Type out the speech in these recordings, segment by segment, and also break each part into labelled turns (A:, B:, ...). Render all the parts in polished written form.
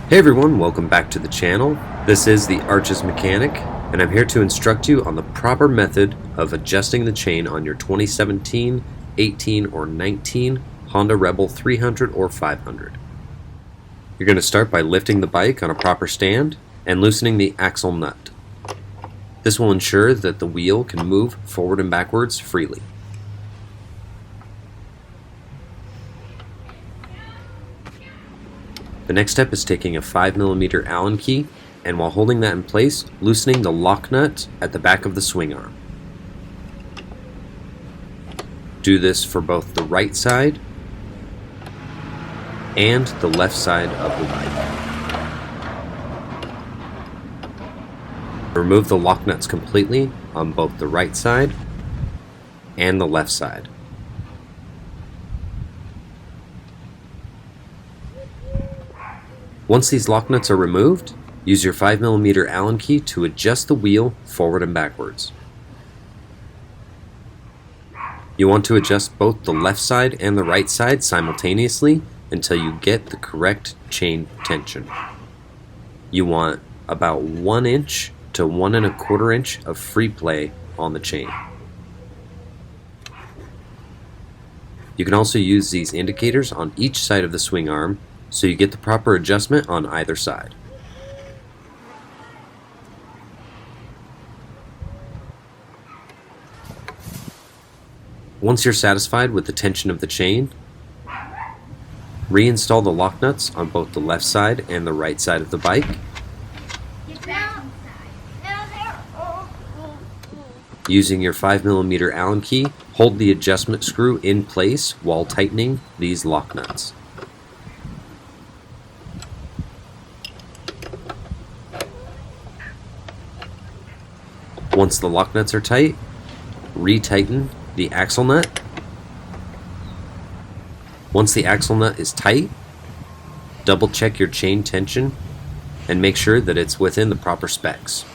A: Hey everyone, welcome back to the channel. This is the Arches Mechanic, and I'm here to instruct you on the proper method of adjusting the chain on your 2017, 18, or 19 Honda Rebel 300 or 500. You're going to start by lifting the bike on a proper stand and loosening the axle nut. This will ensure that the wheel can move forward and backwards freely. The next step is taking a 5mm Allen key and, while holding that in place, loosening the lock nut at the back of the swing arm. Do this for both the right side and the left side of the bike. Remove the lock nuts completely on both the right side and the left side. Once these lock nuts are removed, use your 5mm Allen key to adjust the wheel forward and backwards. You want to adjust both the left side and the right side simultaneously until you get the correct chain tension. You want about 1 inch to 1 1/4 inch of free play on the chain. You can also use these indicators on each side of the swing arm so you get the proper adjustment on either side. Once you're satisfied with the tension of the chain, reinstall the lock nuts on both the left side and the right side of the bike. Using your 5mm Allen key, hold the adjustment screw in place while tightening these lock nuts. Once the lock nuts are tight, retighten the axle nut. Once the axle nut is tight, double check your chain tension and make sure that it's within the proper specs.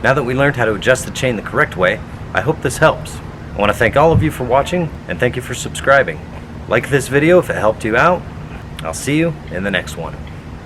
B: Now that we learned how to adjust the chain the correct way, I hope this helps. I want to thank all of you for watching and thank you for subscribing. Like this video if it helped you out. I'll see you in the next one.